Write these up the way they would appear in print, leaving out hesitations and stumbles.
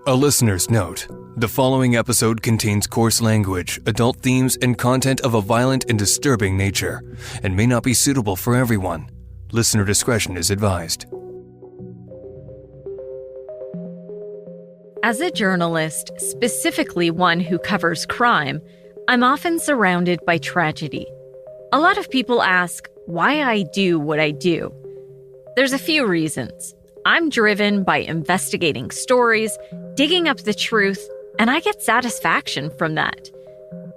A listener's note. The following episode contains coarse language, adult themes, and content of a violent and disturbing nature, and may not be suitable for everyone. Listener discretion is advised. As a journalist, specifically one who covers crime, I'm often surrounded by tragedy. A lot of people ask why I do what I do. There's a few reasons. I'm driven by investigating stories, digging up the truth, and I get satisfaction from that.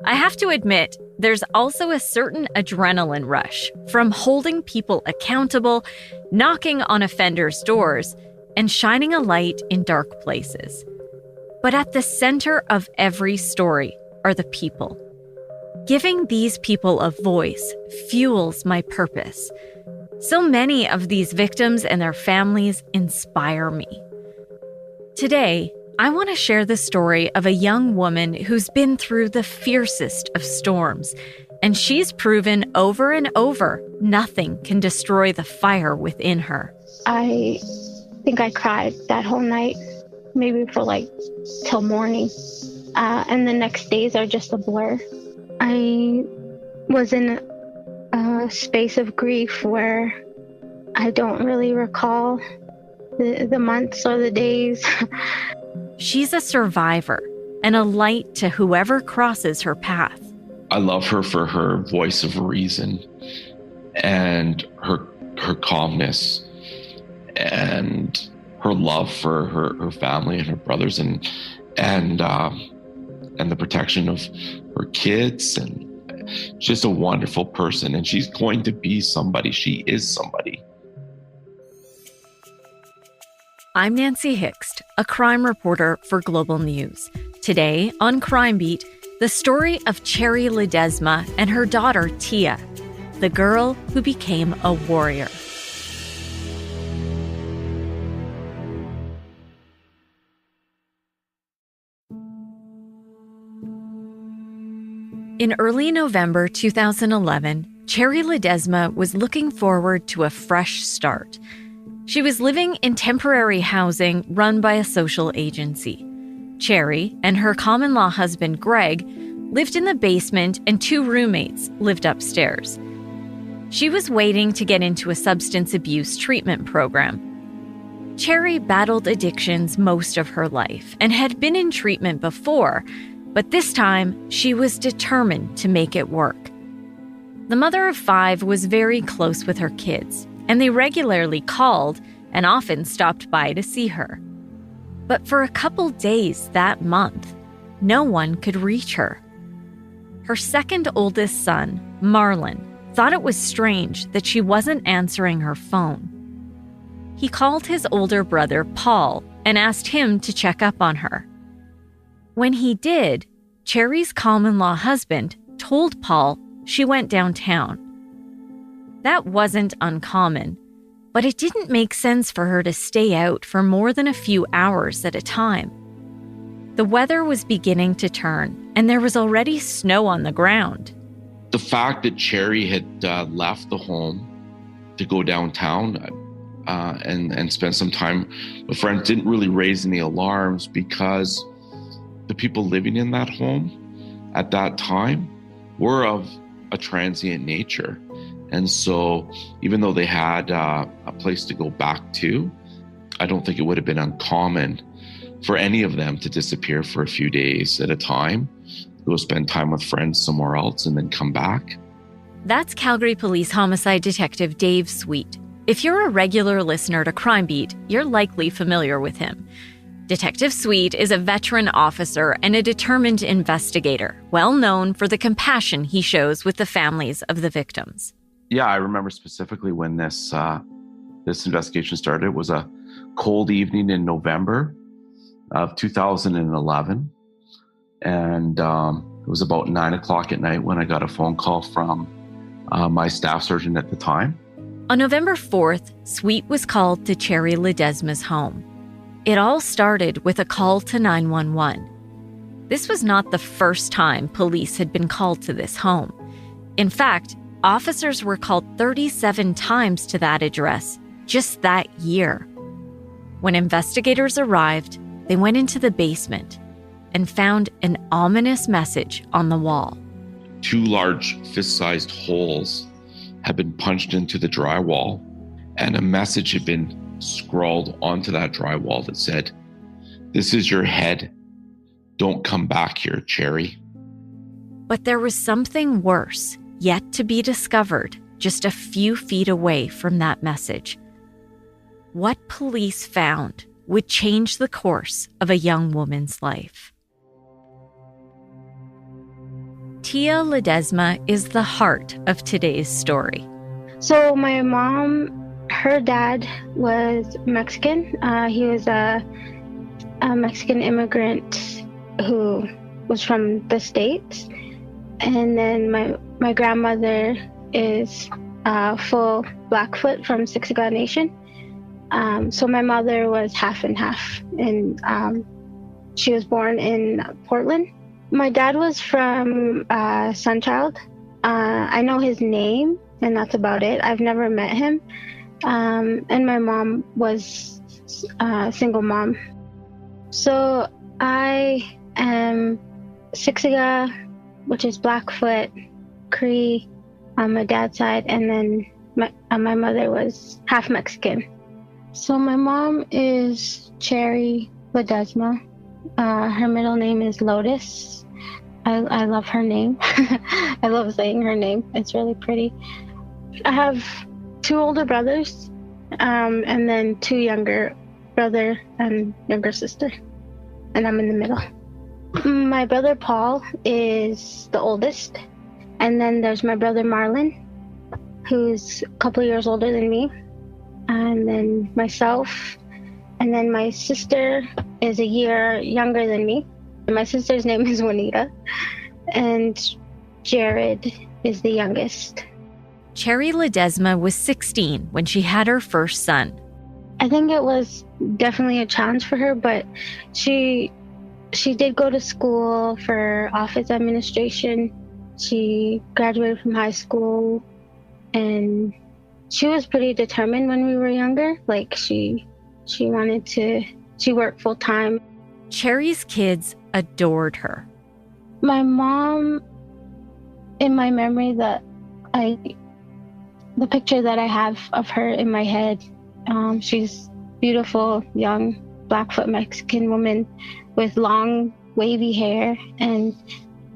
I have to admit, there's also a certain adrenaline rush from holding people accountable, knocking on offenders' doors, and shining a light in dark places. But at the center of every story are the people. Giving these people a voice fuels my purpose. So many of these victims and their families inspire me. Today, I want to share the story of a young woman who's been through the fiercest of storms, and she's proven over and over nothing can destroy the fire within her. I think I cried that whole night, maybe for till morning, and the next days are just a blur. I was in a space of grief where I don't really recall the months or the days. She's a survivor and a light to whoever crosses her path. I love her for her voice of reason and her calmness and her love for her family and her brothers and the protection of her kids, and she's a wonderful person, and she's going to be somebody. She is somebody. I'm Nancy Hixt, a crime reporter for Global News. Today on Crime Beat, the story of Cherry Ledesma and her daughter Tia, the girl who became a warrior. In early November 2011, Cherry Ledesma was looking forward to a fresh start. She was living in temporary housing run by a social agency. Cherry and her common-law husband, Greg, lived in the basement, and two roommates lived upstairs. She was waiting to get into a substance abuse treatment program. Cherry battled addictions most of her life and had been in treatment before, but this time, she was determined to make it work. The mother of 5 was very close with her kids, and they regularly called and often stopped by to see her. But for a couple days that month, no one could reach her. Her second oldest son, Marlon, thought it was strange that she wasn't answering her phone. He called his older brother, Paul, and asked him to check up on her. When he did, Cherry's common-law husband told Paul she went downtown. That wasn't uncommon, but it didn't make sense for her to stay out for more than a few hours at a time. The weather was beginning to turn, and there was already snow on the ground. The fact that Cherry had left the home to go downtown and spend some time with friends didn't really raise any alarms, because the people living in that home at that time were of a transient nature. And so even though they had a place to go back to, I don't think it would have been uncommon for any of them to disappear for a few days at a time, go spend time with friends somewhere else, and then come back. That's Calgary Police Homicide Detective Dave Sweet. If you're a regular listener to Crime Beat, you're likely familiar with him. Detective Sweet is a veteran officer and a determined investigator, well known for the compassion he shows with the families of the victims. Yeah, I remember specifically when this investigation started. It was a cold evening in November of 2011. And it was about 9 o'clock at night when I got a phone call from my staff sergeant at the time. On November 4th, Sweet was called to Cherry Ledesma's home. It all started with a call to 911. This was not the first time police had been called to this home. In fact, officers were called 37 times to that address just that year. When investigators arrived, they went into the basement and found an ominous message on the wall. 2 large fist-sized holes had been punched into the drywall, and a message had been scrawled onto that drywall that said, "This is your head. Don't come back here, Cherry." But there was something worse yet to be discovered just a few feet away from that message. What police found would change the course of a young woman's life. Tia Ledesma is the heart of today's story. So my mom, her dad was Mexican. He was a Mexican immigrant who was from the States. And then my grandmother is full Blackfoot from Siksika Nation. So my mother was half and half, and she was born in Portland. My dad was from Sunchild. I know his name, and that's about it. I've never met him. And my mom was a single mom. So I am Siksika, which is Blackfoot, Cree on my dad's side, and then my mother was half Mexican. So my mom is Cherry Ledesma. Her middle name is Lotus. I love her name. I love saying her name. It's really pretty. I have 2 older brothers, and then 2 younger brother and younger sister, and I'm in the middle. My brother Paul is the oldest, and then there's my brother Marlon, who's a couple years older than me, and then myself, and then my sister is a year younger than me. My sister's name is Juanita, and Jared is the youngest. Cherry Ledesma was 16 when she had her first son. I think it was definitely a challenge for her, but she did go to school for office administration. She graduated from high school, and she was pretty determined when we were younger. Like she worked full time. Cherry's kids adored her. My mom, in my memory, the picture that I have of her in my head, she's beautiful, young, Blackfoot Mexican woman with long, wavy hair, and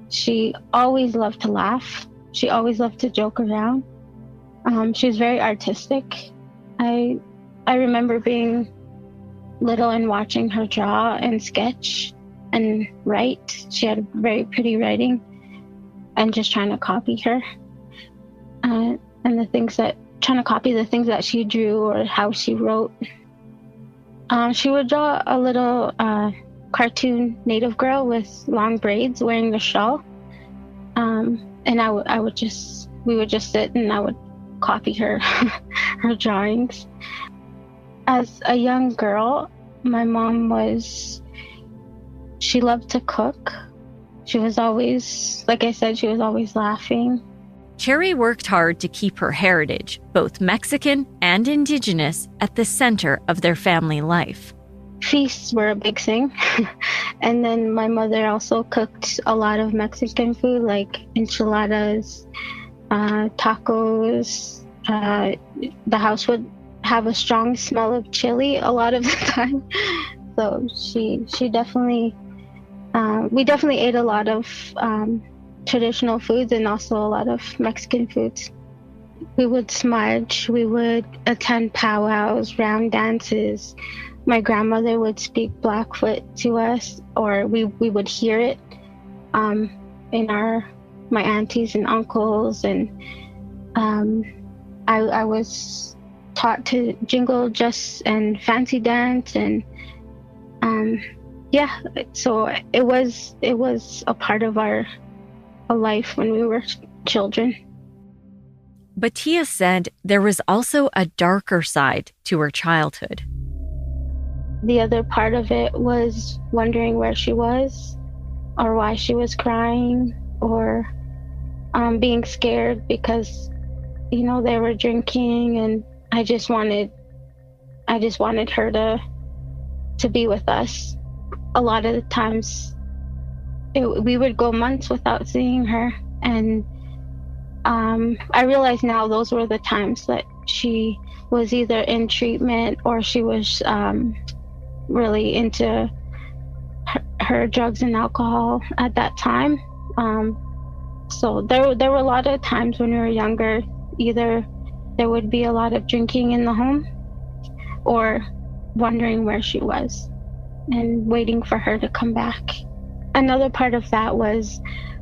she always loved to laugh. She always loved to joke around. She was very artistic. I remember being little and watching her draw and sketch and write. She had very pretty writing, and just trying to copy her. And trying to copy the things that she drew or how she wrote. She would draw a little cartoon native girl with long braids wearing a shawl. And we would just sit and I would copy her drawings. As a young girl, my mom she loved to cook. She was always, like I said, she was always laughing. Cherry worked hard to keep her heritage, both Mexican and Indigenous, at the center of their family life. Feasts were a big thing. And then my mother also cooked a lot of Mexican food, like enchiladas, tacos. The house would have a strong smell of chili a lot of the time. So she definitely, we definitely ate a lot of traditional foods and also a lot of Mexican foods. We would smudge, we would attend powwows, round dances. My grandmother would speak Blackfoot to us, or we would hear it in my aunties and uncles, and I was taught to jingle just and fancy dance, and so it was a part of our life when we were children. But Tia said there was also a darker side to her childhood. The other part of it was wondering where she was, or why she was crying, or being scared because, they were drinking, and I just wanted her to be with us. a lot of the times we would go months without seeing her. And I realize now those were the times that she was either in treatment or she was really into her drugs and alcohol at that time. So there were a lot of times when we were younger, either there would be a lot of drinking in the home or wondering where she was and waiting for her to come back. Another part of that was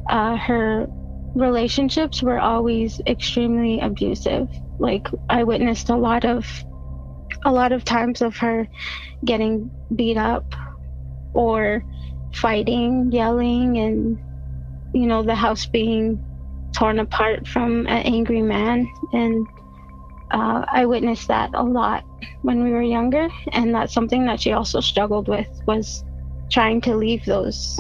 her relationships were always extremely abusive. Like, I witnessed a lot of times of her getting beat up or fighting, yelling, and the house being torn apart from an angry man. And I witnessed that a lot when we were younger, and that's something that she also struggled with, was trying to leave those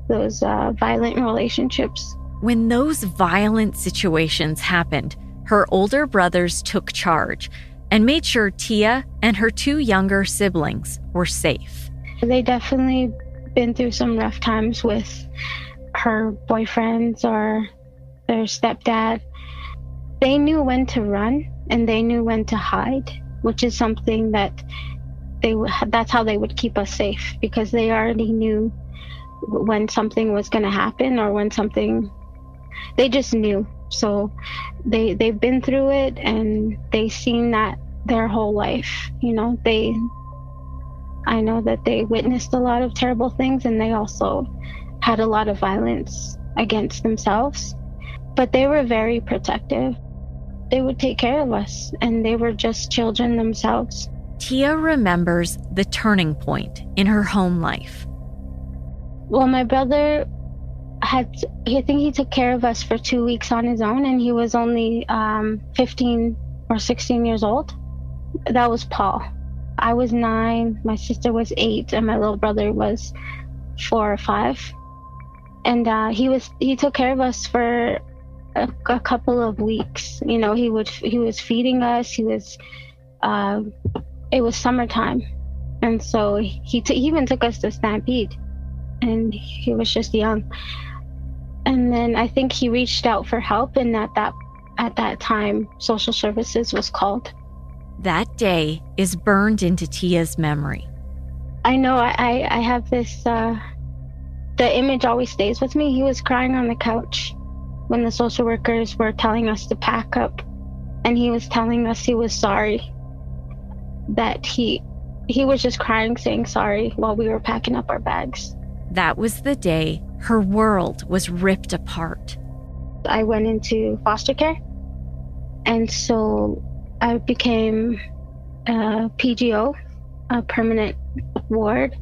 violent relationships. When those violent situations happened, her older brothers took charge and made sure Tia and her two younger siblings were safe. They definitely been through some rough times with her boyfriends or their stepdad. They knew when to run and they knew when to hide, which is something that that's how they would keep us safe, because they already knew when something was going to happen or when something, they just knew. So they've been through it and they've seen that their whole life. I know that they witnessed a lot of terrible things, and they also had a lot of violence against themselves, but they were very protective. They would take care of us, and they were just children themselves. Tia remembers the turning point in her home life. Well, my brother I think he took care of us for 2 weeks on his own, and he was only 15 or 16 years old. That was Paul. I was 9, my sister was 8, and my little brother was 4 or 5. And he took care of us for a couple of weeks. He was feeding us. It was summertime, and so he even took us to Stampede, and he was just young. And then I think he reached out for help, and at that time, social services was called. That day is burned into Tia's memory. I know I have this, the image always stays with me. He was crying on the couch when the social workers were telling us to pack up, and he was telling us he was sorry, that he was just crying, saying sorry while we were packing up our bags. That was the day her world was ripped apart. I went into foster care, and so I became a PGO, a permanent ward.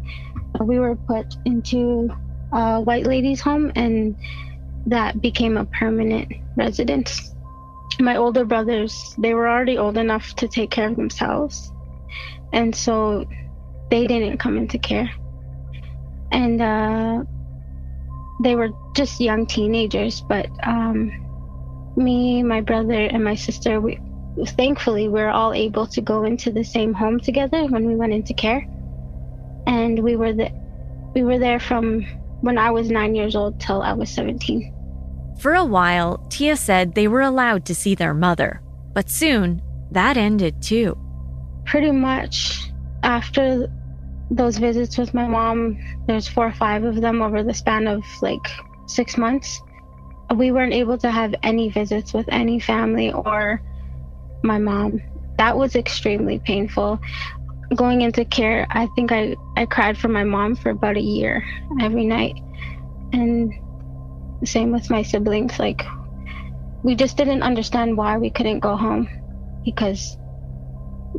We were put into a white ladies' home, and that became a permanent residence. My older brothers, they were already old enough to take care of themselves, and so they didn't come into care. And they were just young teenagers, but me, my brother, and my sister, thankfully, we were all able to go into the same home together when we went into care. And we were there from when I was 9 years old till I was 17. For a while, Tia said they were allowed to see their mother, but soon that ended too. Pretty much after those visits with my mom, there's 4 or 5 of them over the span of like 6 months. We weren't able to have any visits with any family or my mom. That was extremely painful. Going into care, I think I cried for my mom for about a year every night. And the same with my siblings. Like, we just didn't understand why we couldn't go home, because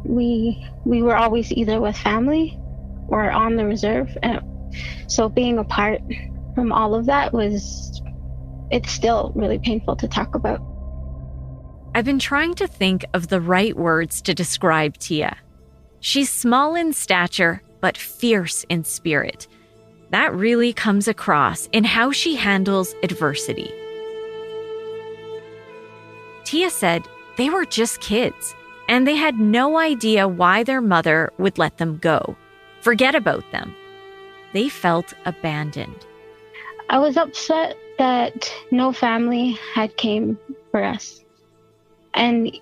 we were always either with family or on the reserve. And so being apart from all of that it's still really painful to talk about. I've been trying to think of the right words to describe Tia. She's small in stature, but fierce in spirit. That really comes across in how she handles adversity. Tia said they were just kids, and they had no idea why their mother would let them go. Forget about them. they felt abandoned. I was upset that no family had came for us. And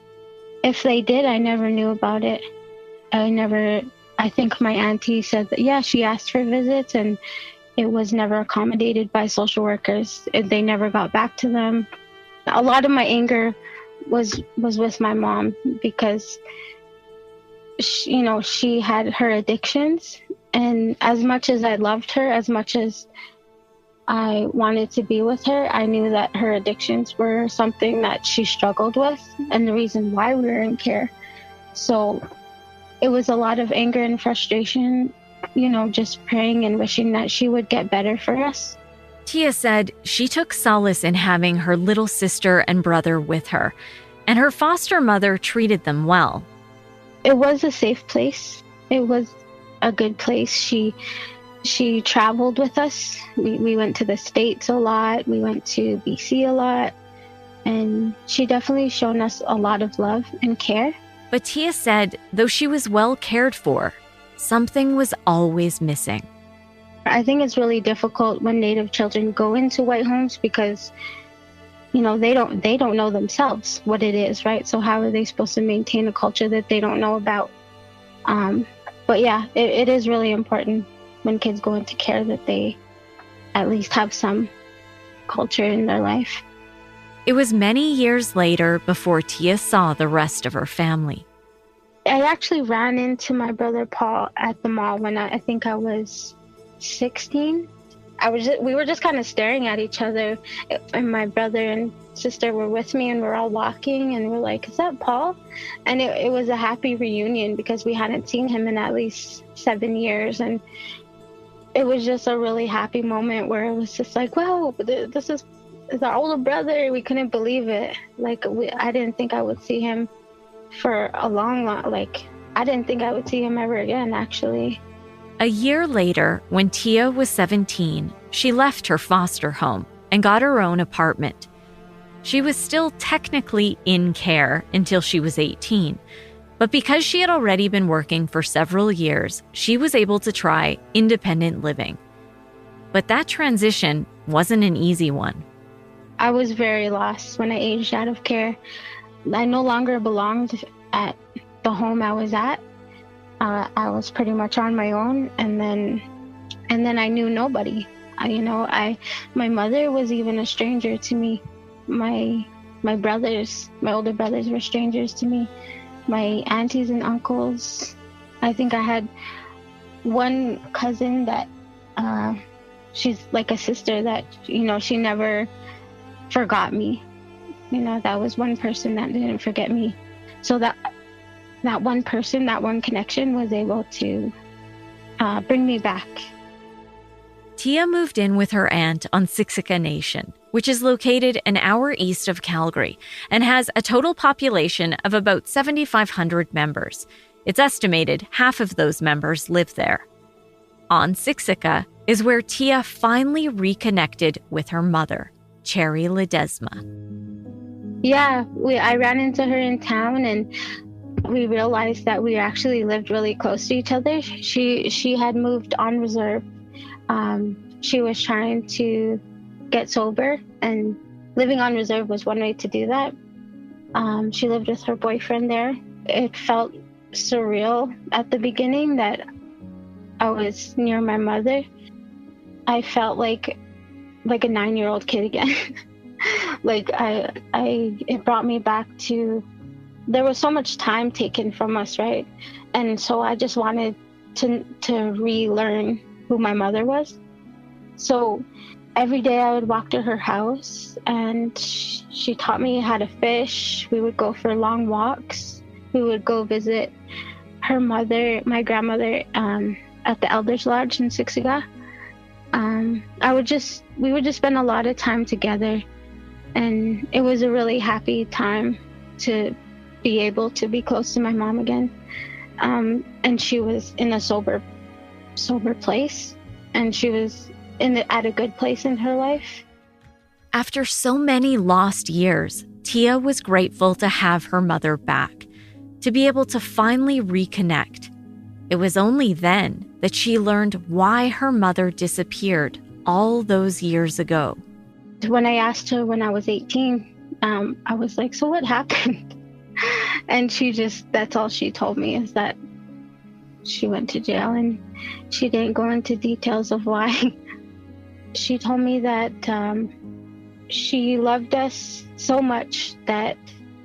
if they did, I never knew about it. I think my auntie said that, yeah, she asked for visits and it was never accommodated by social workers. They never got back to them. A lot of my anger was with my mom because she had her addictions, and as much as I loved her, as much as I wanted to be with her, I knew that her addictions were something that she struggled with and the reason why we were in care. So it was a lot of anger and frustration, just praying and wishing that she would get better for us. Tia said she took solace in having her little sister and brother with her, and her foster mother treated them well. It was a safe place. It was a good place. She traveled with us. We went to the States a lot. We went to BC a lot. And she definitely shown us a lot of love and care. But Tia said, though she was well cared for, something was always missing. I think it's really difficult when Native children go into white homes because, they don't know themselves what it is, right? So how are they supposed to maintain a culture that they don't know about? But yeah, it is really important when kids go into care that they at least have some culture in their life. It was many years later before Tia saw the rest of her family. I actually ran into my brother Paul at the mall when I think I was 16. We were just kind of staring at each other, and my brother and sister were with me, and we're all walking, and we're like, is that Paul? And it was a happy reunion because we hadn't seen him in at least 7 years, and it was just a really happy moment where it was just like, wow, this is our older brother. We couldn't believe it. I didn't think I would see him for a long, I didn't think I would see him ever again, actually. A year later, when Tia was 17, she left her foster home and got her own apartment. She was still technically in care until she was 18, but because she had already been working for several years, she was able to try independent living. But that transition wasn't an easy one. I was very lost when I aged out of care. I no longer belonged at the home I was at. I was pretty much on my own, and then I knew nobody. My mother was even a stranger to me. My older brothers were strangers to me. My aunties and uncles. I think I had one cousin that she's like a sister that she never forgot me. That was one person that didn't forget me. So that one person, that one connection was able to bring me back. Tia moved in with her aunt on Siksika Nation, which is located an hour east of Calgary and has a total population of about 7,500 members. It's estimated half of those members live there. On Siksika is where Tia finally reconnected with her mother, Cherry Ledesma. Yeah, I ran into her in town, and we realized that we actually lived really close to each other. She had moved on reserve. She was trying to get sober, and living on reserve was one way to do that. She lived with her boyfriend there. It felt surreal at the beginning that I was near my mother. I felt like a 9-year-old kid again. It brought me back to, there was so much time taken from us, right? And so I just wanted to relearn who my mother was. So every day I would walk to her house, and she taught me how to fish. We would go for long walks. We would go visit her mother, my grandmother, at the Elders Lodge in Siksika. We would just spend a lot of time together, and it was a really happy time to be able to be close to my mom again. And she was in a sober place, and she was at a good place in her life. After so many lost years, Tia was grateful to have her mother back, to be able to finally reconnect. It was only then that she learned why her mother disappeared all those years ago. When I asked her when I was 18, I was like, so what happened? And that's all she told me, is that she went to jail, and she didn't go into details of why. She told me that she loved us so much that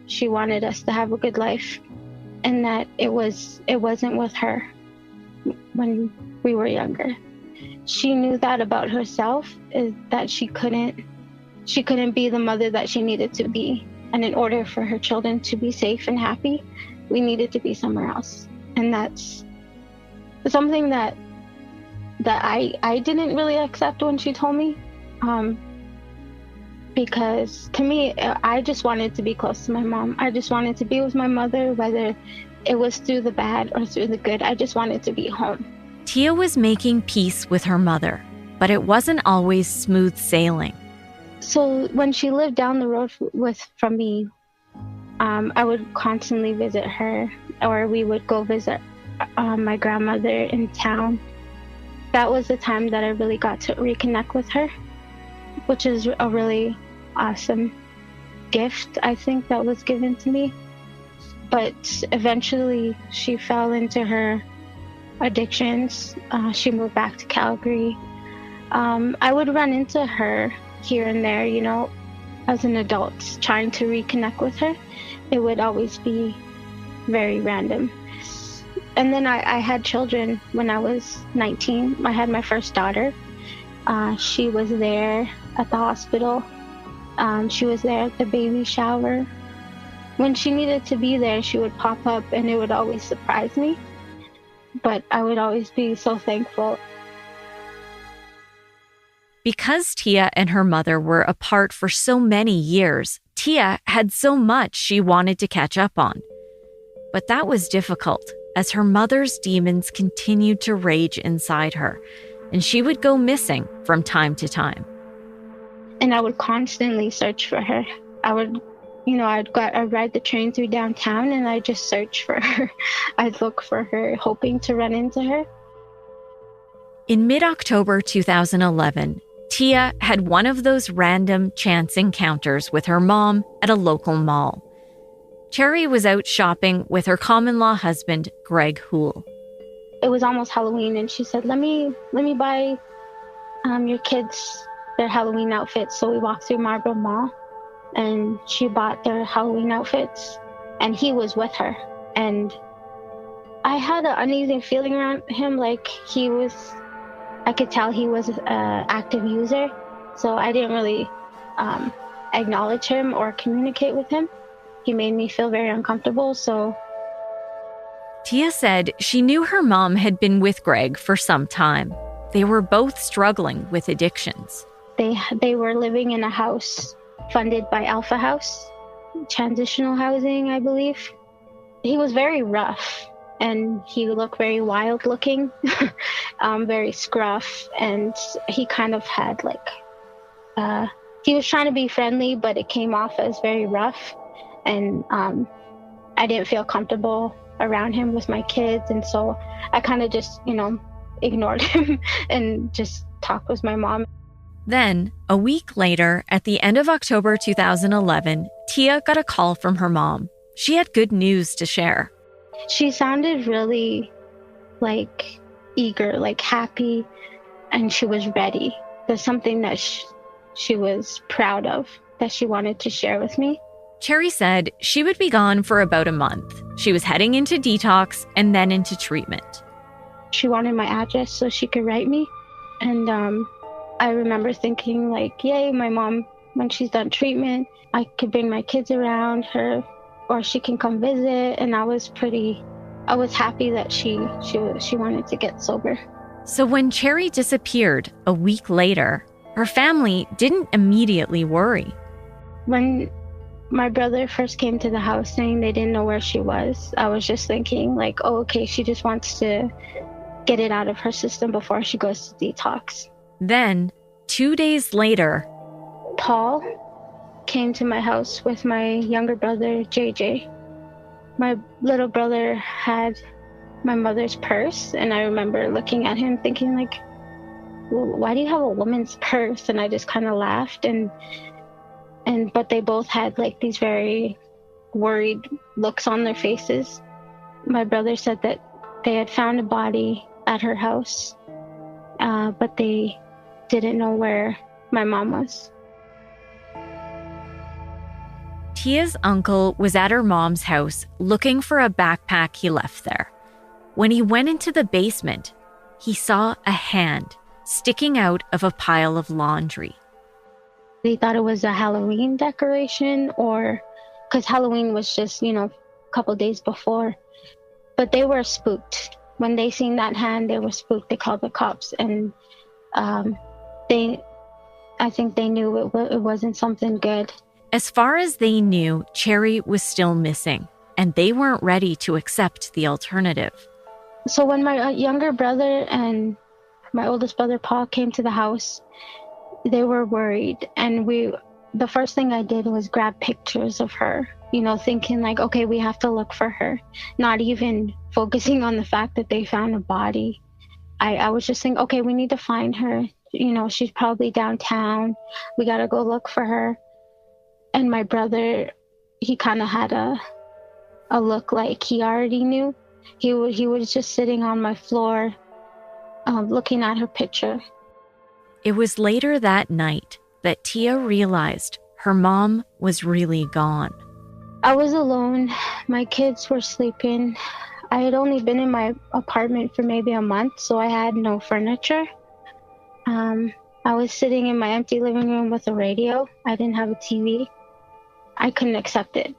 she wanted us to have a good life, and that it wasn't with her when we were younger. She knew that about herself, is that she couldn't be the mother that she needed to be. And in order for her children to be safe and happy, we needed to be somewhere else. And that's something that I didn't really accept when she told me. Because to me, I just wanted to be close to my mom. I just wanted to be with my mother, whether it was through the bad or through the good. I just wanted to be home. Tia was making peace with her mother, but it wasn't always smooth sailing. So when she lived down the road from me, I would constantly visit her, or we would go visit my grandmother in town. That was the time that I really got to reconnect with her, which is a really awesome gift, I think, that was given to me. But eventually she fell into her addictions. She moved back to Calgary. I would run into her here and there, as an adult, trying to reconnect with her. It would always be very random. And then I had children when I was 19. I had my first daughter. She was there at the hospital. She was there at the baby shower. When she needed to be there, she would pop up, and it would always surprise me. But I would always be so thankful. Because Tia and her mother were apart for so many years, Tia had so much she wanted to catch up on. But that was difficult, as her mother's demons continued to rage inside her, and she would go missing from time to time. And I would constantly search for her. I'd ride the train through downtown, and I'd just search for her. I'd look for her, hoping to run into her. In mid-October 2011, Tia had one of those random chance encounters with her mom at a local mall. Cherry was out shopping with her common-law husband, Greg Houle. It was almost Halloween, and she said, let me buy your kids their Halloween outfits. So we walked through Marlborough Mall, and she bought their Halloween outfits, and he was with her. And I had an uneasy feeling around him, like I could tell he was an active user, so I didn't really acknowledge him or communicate with him. He made me feel very uncomfortable, so... Tia said she knew her mom had been with Greg for some time. They were both struggling with addictions. They were living in a house funded by Alpha House, transitional housing, I believe. He was very rough, and he looked very wild looking, very scruff, and he kind of had he was trying to be friendly, but it came off as very rough, and I didn't feel comfortable around him with my kids, and so I kind of just, ignored him and just talked with my mom. Then, a week later, at the end of October 2011, Tia got a call from her mom. She had good news to share. She sounded really, eager, happy, and she was ready. There's something that she was proud of that she wanted to share with me. Cherry said she would be gone for about a month. She was heading into detox and then into treatment. She wanted my address so she could write me. And I remember thinking, yay, my mom, when she's done treatment, I could bring my kids around her, or she can come visit. And I was happy that she wanted to get sober. So when Cherry disappeared a week later, her family didn't immediately worry. When my brother first came to the house saying they didn't know where she was, I was just thinking, oh, okay, she just wants to get it out of her system before she goes to detox. Then, 2 days later, Paul came to my house with my younger brother, JJ. My little brother had my mother's purse, and I remember looking at him thinking like, well, why do you have a woman's purse? And I just kind of laughed, but they both had like these very worried looks on their faces. My brother said that they had found a body at her house, but they didn't know where my mom was. Tia's uncle was at her mom's house looking for a backpack he left there. When he went into the basement, he saw a hand sticking out of a pile of laundry. They thought it was a Halloween decoration, or because Halloween was just, a couple days before. But they were spooked. When they seen that hand, they were spooked. They called the cops, and I think they knew it wasn't something good. As far as they knew, Cherry was still missing, and they weren't ready to accept the alternative. So when my younger brother and my oldest brother, Paul, came to the house, they were worried. And the first thing I did was grab pictures of her, thinking like, okay, we have to look for her. Not even focusing on the fact that they found a body. I was just saying, okay, we need to find her. She's probably downtown. We got to go look for her. And my brother, he kind of had a look like he already knew. He was just sitting on my floor, looking at her picture. It was later that night that Tia realized her mom was really gone. I was alone. My kids were sleeping. I had only been in my apartment for maybe a month, so I had no furniture. I was sitting in my empty living room with a radio. I didn't have a TV. I couldn't accept it.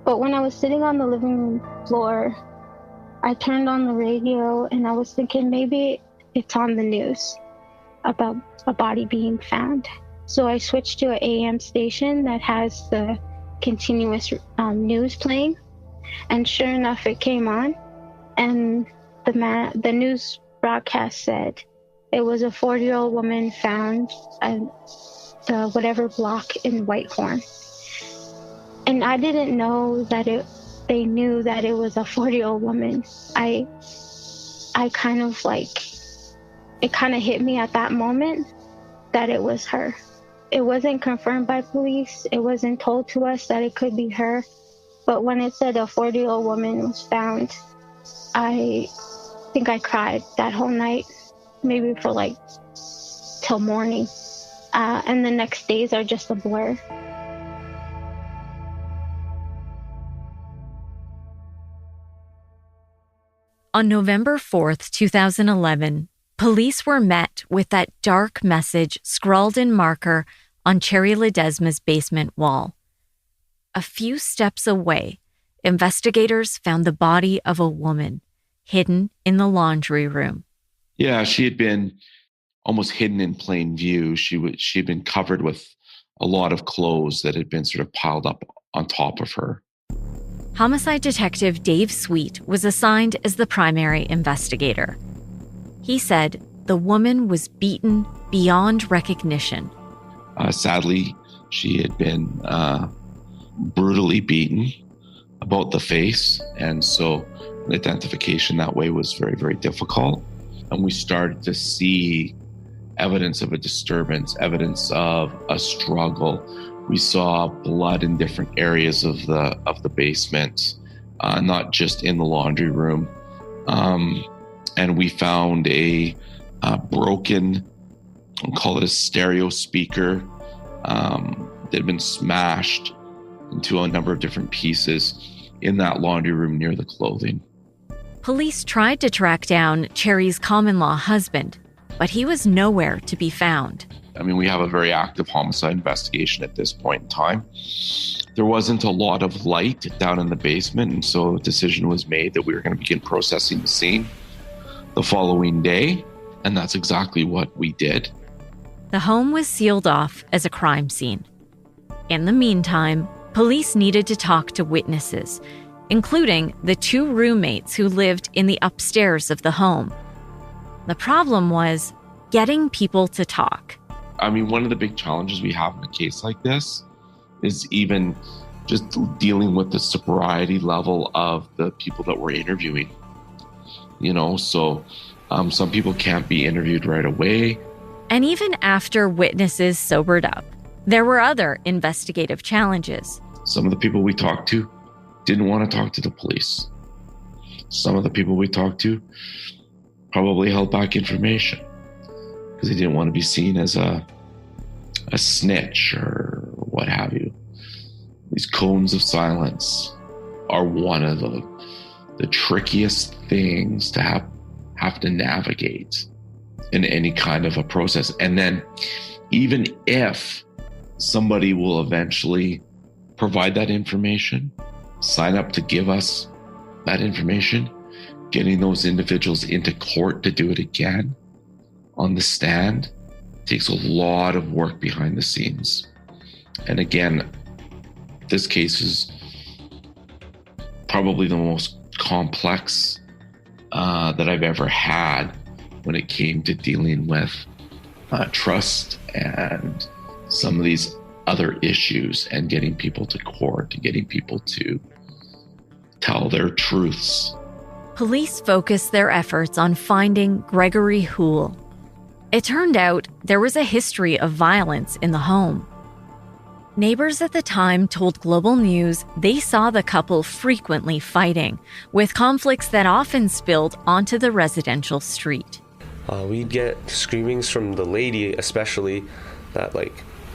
But when I was sitting on the living room floor, I turned on the radio and I was thinking maybe it's on the news about a body being found. So I switched to an AM station that has the continuous news playing. And sure enough, it came on. And the news broadcast said it was a 40-year-old woman found at the whatever block in Whitehorn. And I didn't know that they knew that it was a 40-year-old woman. I kind of it kind of hit me at that moment that it was her. It wasn't confirmed by police. It wasn't told to us that it could be her. But when it said a 40-year-old woman was found, I think I cried that whole night, maybe for till morning. And the next days are just a blur. On November 4th, 2011, police were met with that dark message scrawled in marker on Cherry Ledesma's basement wall. A few steps away, investigators found the body of a woman hidden in the laundry room. Yeah, she had been almost hidden in plain view. She had been covered with a lot of clothes that had been sort of piled up on top of her. Homicide detective Dave Sweet was assigned as the primary investigator. He said the woman was beaten beyond recognition. Sadly, she had been brutally beaten about the face, and so identification that way was very, very difficult. And we started to see evidence of a disturbance, evidence of a struggle. We saw blood in different areas of the basement, not just in the laundry room. And we found a broken, I'll call it a stereo speaker, that had been smashed into a number of different pieces in that laundry room near the clothing. Police tried to track down Cherry's common-law husband, but he was nowhere to be found. I mean, we have a very active homicide investigation at this point in time. There wasn't a lot of light down in the basement, and so a decision was made that we were going to begin processing the scene the following day, and that's exactly what we did. The home was sealed off as a crime scene. In the meantime, police needed to talk to witnesses, including the two roommates who lived in the upstairs of the home. The problem was getting people to talk. I mean, one of the big challenges we have in a case like this is even just dealing with the sobriety level of the people that we're interviewing. So some people can't be interviewed right away. And even after witnesses sobered up, there were other investigative challenges. Some of the people we talked to didn't want to talk to the police. Some of the people we talked to probably held back information because they didn't want to be seen as a snitch or what have you. These cones of silence are one of the trickiest things to have to navigate in any kind of a process. And then even if somebody will eventually provide that information, sign up to give us that information, getting those individuals into court to do it again on the stand takes a lot of work behind the scenes. And again, this case is probably the most complex that I've ever had when it came to dealing with trust and some of these other issues and getting people to court, and getting people to tell their truths. Police focused their efforts on finding Gregory Houle. It turned out there was a history of violence in the home. Neighbors at the time told Global News they saw the couple frequently fighting, with conflicts that often spilled onto the residential street. We'd get screamings from the lady, especially, that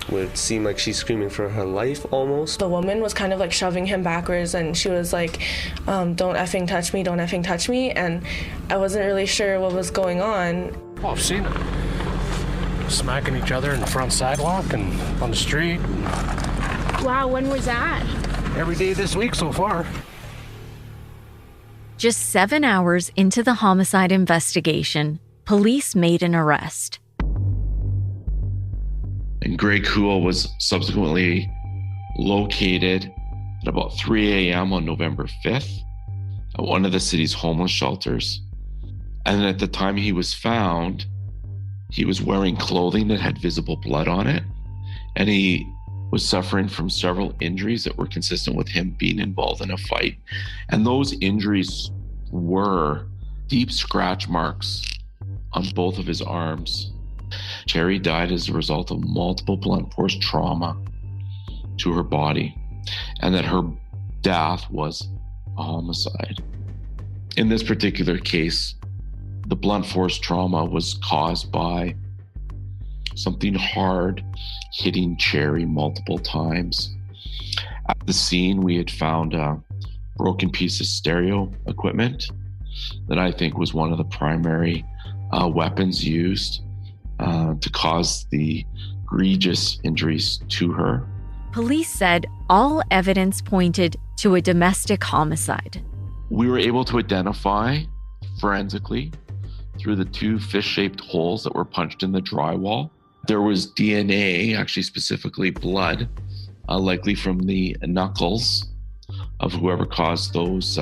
would seem like she's screaming for her life almost. The woman was kind of shoving him backwards, and she was like, don't effing touch me, don't effing touch me. And I wasn't really sure what was going on. Oh, I've seen it. Smacking each other in the front sidewalk and on the street. Wow, when was that? Every day this week so far. Just 7 hours into the homicide investigation, police made an arrest. And Greg Houle was subsequently located at about 3 a.m. on November 5th at one of the city's homeless shelters. And at the time he was found, he was wearing clothing that had visible blood on it. And he was suffering from several injuries that were consistent with him being involved in a fight. And those injuries were deep scratch marks on both of his arms. Cherry died as a result of multiple blunt force trauma to her body, and that her death was a homicide. In this particular case, the blunt force trauma was caused by something hard hitting Cherry multiple times. At the scene, we had found a broken piece of stereo equipment that I think was one of the primary weapons used to cause the egregious injuries to her. Police said all evidence pointed to a domestic homicide. We were able to identify forensically through the 2 fish-shaped holes that were punched in the drywall. There was DNA, actually specifically blood, likely from the knuckles of whoever caused those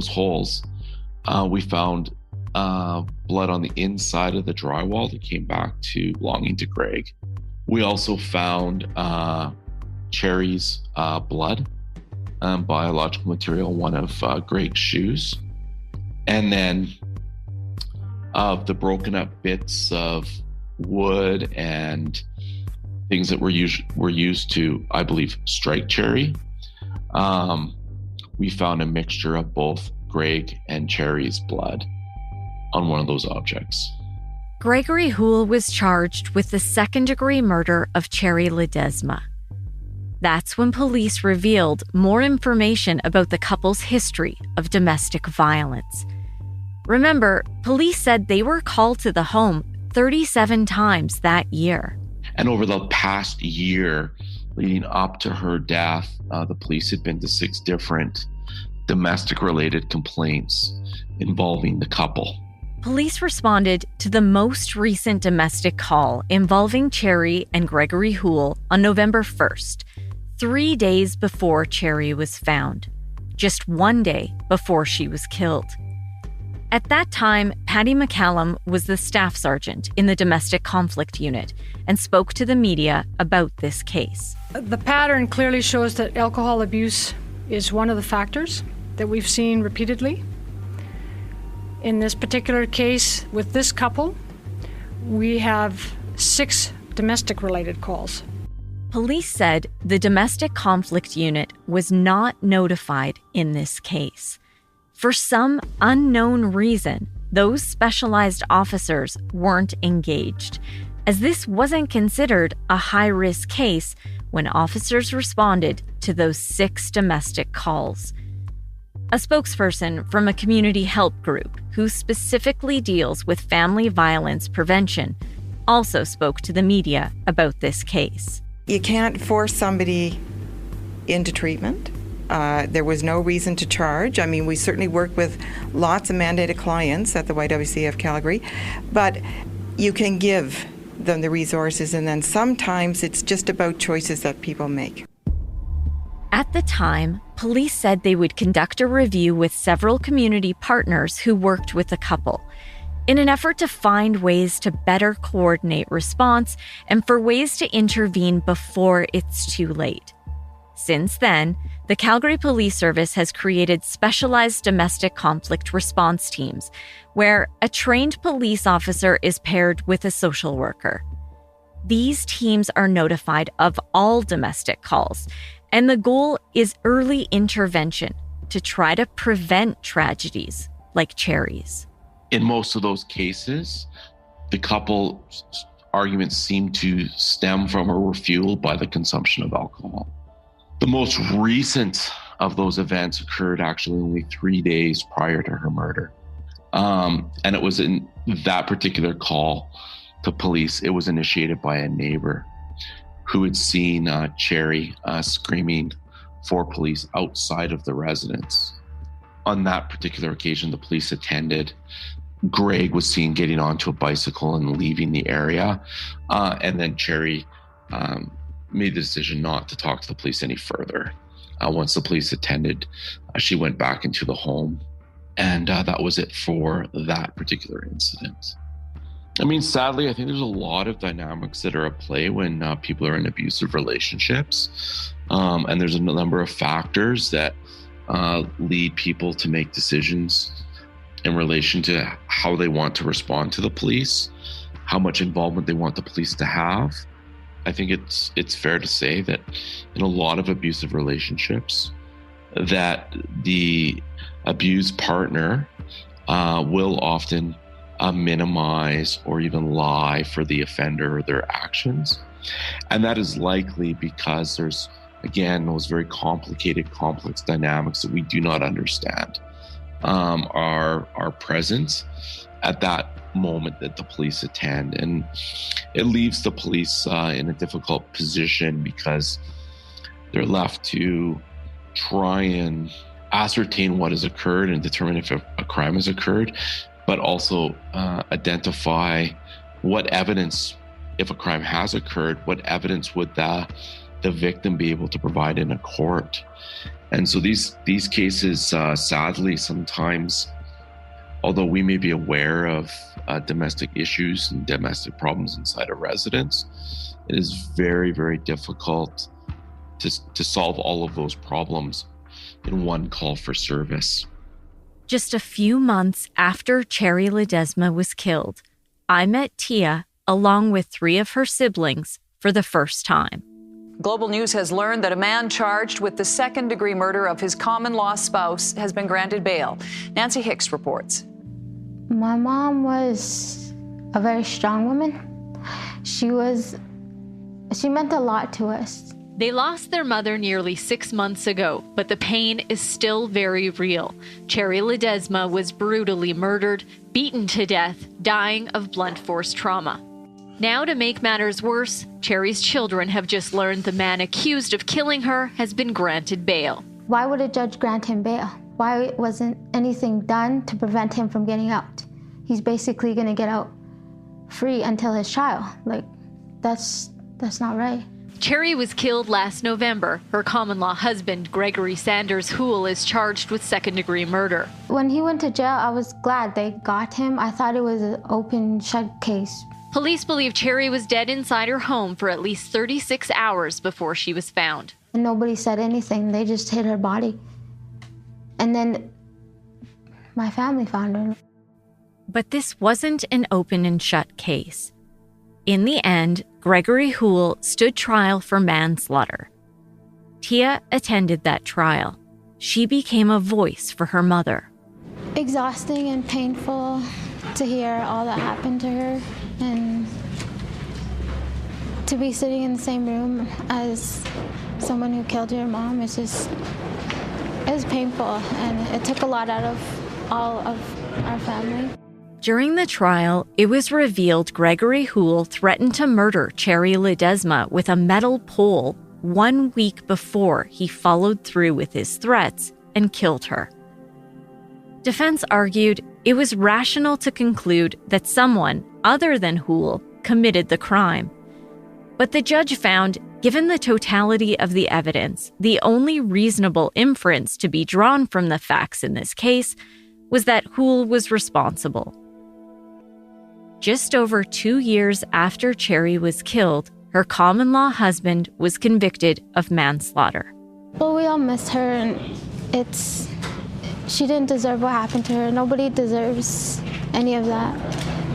holes. We found blood on the inside of the drywall that came back to belonging to Greg. We also found Cherry's blood, biological material, one of Greg's shoes. And then of the broken up bits of wood and things that were used to, I believe, strike Cherry, we found a mixture of both Greg and Cherry's blood on one of those objects. Gregory Houle was charged with the second-degree murder of Cherry Ledesma. That's when police revealed more information about the couple's history of domestic violence. Remember, police said they were called to the home 37 times that year. And over the past year leading up to her death, the police had been to 6 different domestic-related complaints involving the couple. Police responded to the most recent domestic call involving Cherry and Gregory Houle on November 1st, 3 days before Cherry was found, just 1 day before she was killed. At that time, Patty McCallum was the staff sergeant in the domestic conflict unit and spoke to the media about this case. The pattern clearly shows that alcohol abuse is one of the factors that we've seen repeatedly. In this particular case, with this couple, we have 6 domestic-related calls. Police said the domestic conflict unit was not notified in this case. For some unknown reason, those specialized officers weren't engaged, as this wasn't considered a high-risk case when officers responded to those 6 domestic calls. A spokesperson from a community help group who specifically deals with family violence prevention also spoke to the media about this case. You can't force somebody into treatment. There was no reason to charge. I mean, we certainly work with lots of mandated clients at the YWCA Calgary, but you can give them the resources, and then sometimes it's just about choices that people make. At the time, police said they would conduct a review with several community partners who worked with the couple in an effort to find ways to better coordinate response and for ways to intervene before it's too late. Since then, the Calgary Police Service has created specialized domestic conflict response teams where a trained police officer is paired with a social worker. These teams are notified of all domestic calls, and the goal is early intervention to try to prevent tragedies like Cherry's. In most of those cases, the couple's arguments seem to stem from or were fueled by the consumption of alcohol. The most recent of those events occurred actually only 3 days prior to her murder. And it was in that particular call to police, it was initiated by a neighbor who had seen Cherry screaming for police outside of the residence. On that particular occasion, the police attended. Greg was seen getting onto a bicycle and leaving the area. And then Cherry made the decision not to talk to the police any further. Once the police attended, she went back into the home. And that was it for that particular incident. I mean, sadly, I think there's a lot of dynamics that are at play when people are in abusive relationships. And there's a number of factors that lead people to make decisions in relation to how they want to respond to the police, how much involvement they want the police to have. I think it's fair to say that in a lot of abusive relationships, that the abused partner will often minimize or even lie for the offender or their actions. And that is likely because there's, again, those very complicated, complex dynamics that we do not understand are present at that moment that the police attend. And it leaves the police in a difficult position because they're left to try and ascertain what has occurred and determine if a crime has occurred, but also identify what evidence, if a crime has occurred, what evidence would the victim be able to provide in a court. And so these cases, sadly, sometimes, although we may be aware of domestic issues and domestic problems inside a residence, it is very, very difficult to solve all of those problems in one call for service. Just a few months after Cherry Ledesma was killed, I met Tia along with 3 of her siblings for the first time. Global News has learned that a man charged with the second-degree murder of his common-law spouse has been granted bail. Nancy Hicks reports. My mom was a very strong woman. She meant a lot to us. They lost their mother nearly 6 months ago, but the pain is still very real. Cherry Ledesma was brutally murdered, beaten to death, dying of blunt force trauma. Now, to make matters worse, Cherry's children have just learned the man accused of killing her has been granted bail. Why would a judge grant him bail? Why wasn't anything done to prevent him from getting out? He's basically going to get out free until his trial. That's not right. Cherry was killed last November. Her common-law husband, Gregory Sanders Houle, is charged with second-degree murder. When he went to jail, I was glad they got him. I thought it was an open, shut case. Police believe Cherry was dead inside her home for at least 36 hours before she was found. And nobody said anything. They just hid her body. And then my family found her. But this wasn't an open and shut case. In the end, Gregory Houle stood trial for manslaughter. Tia attended that trial. She became a voice for her mother. Exhausting and painful to hear all that happened to her, and to be sitting in the same room as someone who killed your mom. It was painful, and it took a lot out of all of our family. During the trial, it was revealed Gregory Houle threatened to murder Cherry Ledesma with a metal pole 1 week before he followed through with his threats and killed her. Defense argued it was rational to conclude that someone other than Houle committed the crime. But the judge found, given the totality of the evidence, the only reasonable inference to be drawn from the facts in this case was that Houle was responsible. Just over 2 years after Cherry was killed, her common-law husband was convicted of manslaughter. Well, we all miss her, and she didn't deserve what happened to her. Nobody deserves any of that.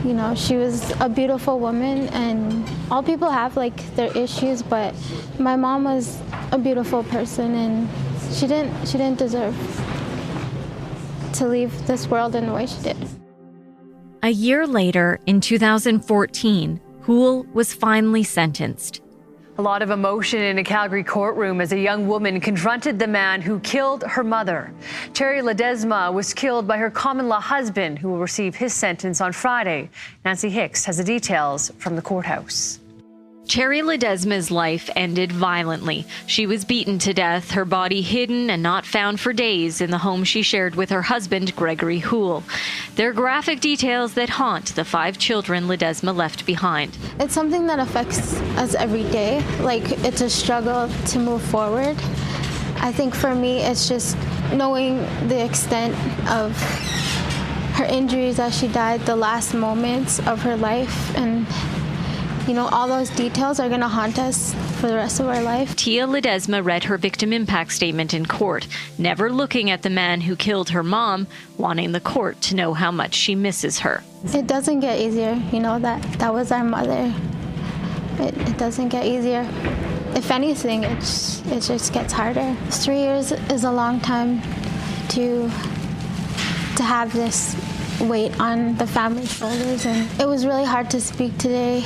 You know, she was a beautiful woman, and all people have their issues, but my mom was a beautiful person, and she didn't deserve to leave this world in the way she did. A year later, in 2014, Houle was finally sentenced. A lot of emotion in a Calgary courtroom as a young woman confronted the man who killed her mother. Cherry Ledesma was killed by her common-law husband, who will receive his sentence on Friday. Nancy Hicks has the details from the courthouse. Cherry Ledesma's life ended violently. She was beaten to death, her body hidden and not found for days in the home she shared with her husband, Gregory Houle. They're graphic details that haunt the 5 children Ledesma left behind. It's something that affects us every day. It's a struggle to move forward. I think for me, it's just knowing the extent of her injuries as she died, the last moments of her life, and all those details are going to haunt us for the rest of our life. Tia Ledesma read her victim impact statement in court, never looking at the man who killed her mom, wanting the court to know how much she misses her. It doesn't get easier, that was our mother. It doesn't get easier. If anything, it just gets harder. 3 years is a long time to have this weight on the family's shoulders, and it was really hard to speak today.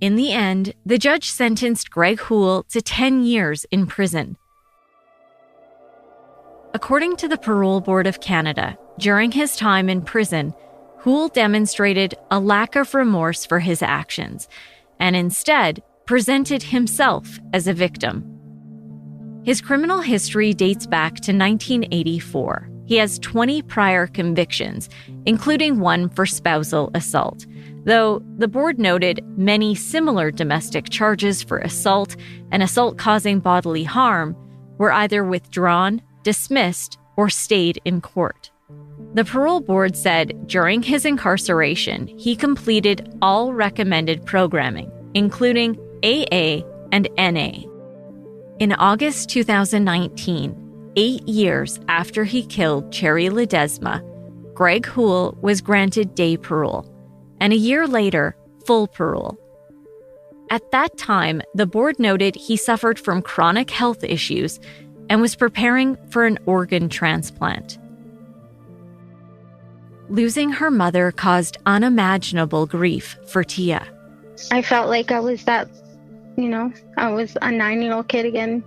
In the end, the judge sentenced Greg Houle to 10 years in prison. According to the Parole Board of Canada, during his time in prison, Houle demonstrated a lack of remorse for his actions and instead presented himself as a victim. His criminal history dates back to 1984. He has 20 prior convictions, including one for spousal assault, though the board noted many similar domestic charges for assault and assault causing bodily harm were either withdrawn, dismissed, or stayed in court. The parole board said during his incarceration, he completed all recommended programming, including AA and NA. In August 2019, 8 years after he killed Cherry Ledesma, Greg Houle was granted day parole, and a year later, full parole. At that time, the board noted he suffered from chronic health issues and was preparing for an organ transplant. Losing her mother caused unimaginable grief for Tia. I felt like I was I was a 9-year-old kid again,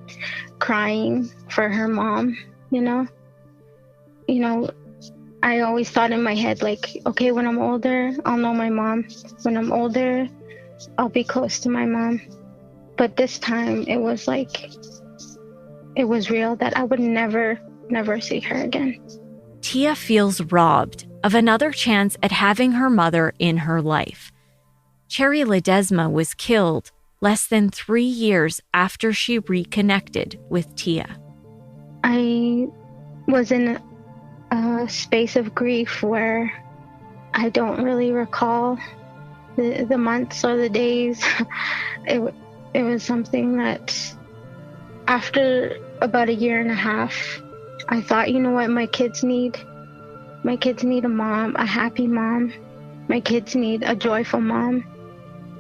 crying for her mom, I always thought in my head, okay, when I'm older, I'll know my mom. When I'm older, I'll be close to my mom. But this time, it was real that I would never see her again. Tia feels robbed of another chance at having her mother in her life. Cherry Ledesma was killed less than 3 years after she reconnected with Tia. I was in a space of grief where I don't really recall the months or the days. It was something that after about 1.5 years, I thought, my kids need My kids need a mom, a happy mom. My kids need a joyful mom.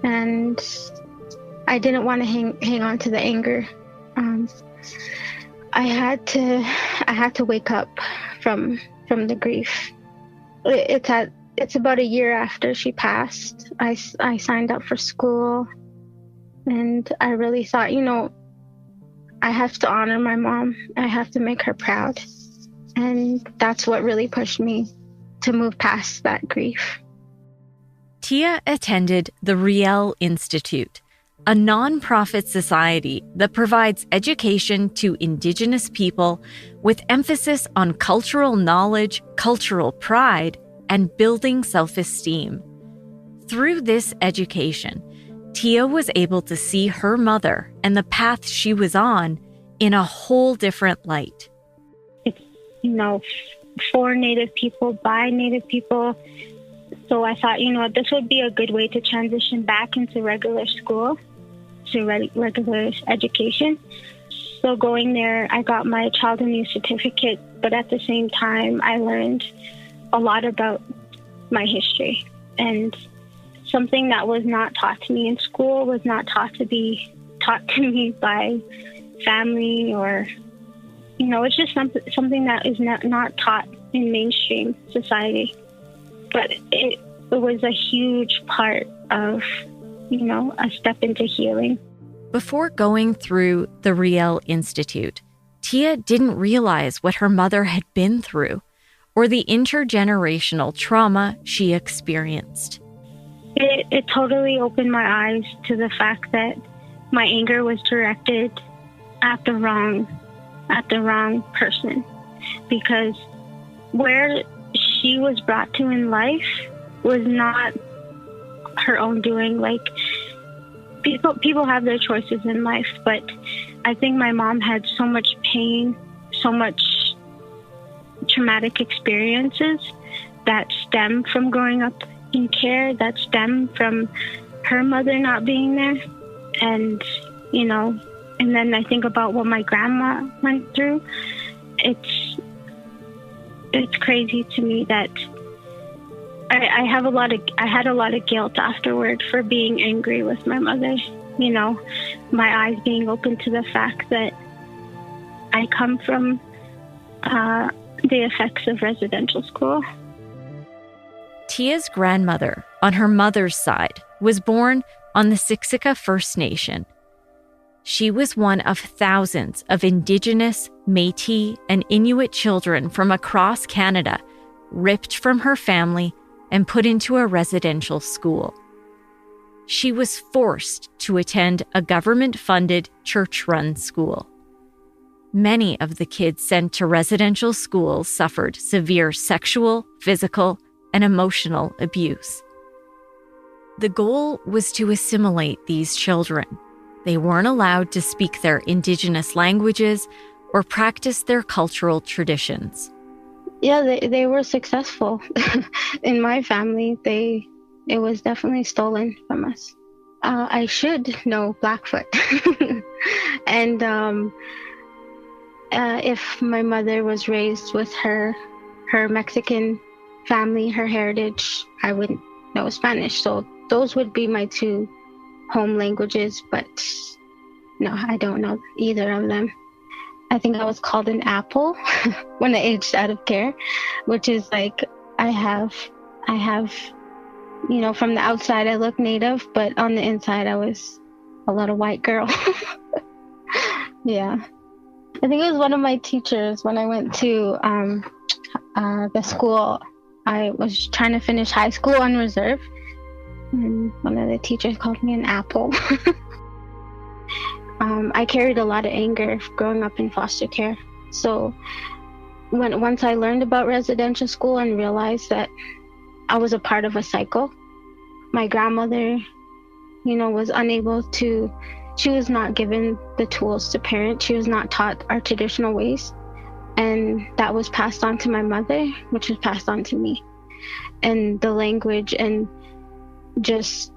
And I didn't want to hang on to the anger. I had to wake up from the grief. It's about a year after she passed. I signed up for school, and I really thought, I have to honor my mom. I have to make her proud. And that's what really pushed me to move past that grief. Tia attended the Riel Institute, a nonprofit society that provides education to Indigenous people with emphasis on cultural knowledge, cultural pride, and building self-esteem. Through this education, Tia was able to see her mother and the path she was on in a whole different light. It's, for Native people, by Native people. So I thought, this would be a good way to transition back into regular school, to regular education. So going there, I got my child and youth certificate, but at the same time, I learned a lot about my history. And something that was not taught to me in school was not taught to me by family, or, it's just something that is not taught in mainstream society. But it was a huge part of, a step into healing. Before going through the Riel Institute, Tia didn't realize what her mother had been through or the intergenerational trauma she experienced. It totally opened my eyes to the fact that my anger was directed at the wrong person, because where she was brought to in life was not her own doing. Like, people have their choices in life, but I think my mom had so much pain, so much traumatic experiences that stem from growing up in care, that stem from her mother not being there. And, and then I think about what my grandma went through. It's crazy to me that I had a lot of guilt afterward for being angry with my mother. My eyes being open to the fact that I come from the effects of residential school. Tia's grandmother, on her mother's side, was born on the Siksika First Nation. She was one of thousands of Indigenous, Métis, and Inuit children from across Canada ripped from her family and put into a residential school. She was forced to attend a government-funded, church-run school. Many of the kids sent to residential schools suffered severe sexual, physical, and emotional abuse. The goal was to assimilate these children. They weren't allowed to speak their Indigenous languages or practice their cultural traditions. Yeah, they were successful. In my family, it was definitely stolen from us. I should know Blackfoot. And if my mother was raised with her Mexican family, her heritage, I would know Spanish. So those would be my two home languages, but no, I don't know either of them. I think I was called an apple when I aged out of care, which is like I have, from the outside I look Native, but on the inside I was a little white girl. Yeah. I think it was one of my teachers when I went to the school. I was trying to finish high school on reserve, and one of the teachers called me an apple. I carried a lot of anger growing up in foster care. So once I learned about residential school and realized that I was a part of a cycle, my grandmother, was unable to, she was not given the tools to parent. She was not taught our traditional ways. And that was passed on to my mother, which was passed on to me. And the language, and just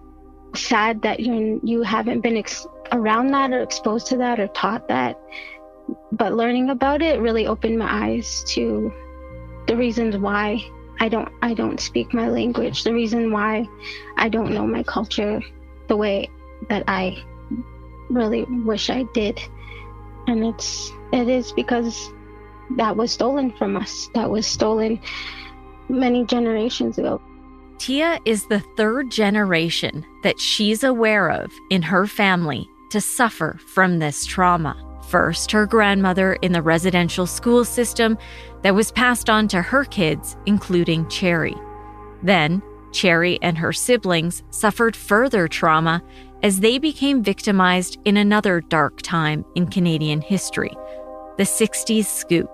sad that you haven't been around that or exposed to that or taught that. But learning about it really opened my eyes to the reasons why I don't speak my language. The reason why I don't know my culture the way that I really wish I did. And it is because that was stolen from us. That was stolen many generations ago. Tia is the third generation that she's aware of in her family to suffer from this trauma. First, her grandmother in the residential school system that was passed on to her kids, including Cherry. Then, Cherry and her siblings suffered further trauma as they became victimized in another dark time in Canadian history, the 60s scoop.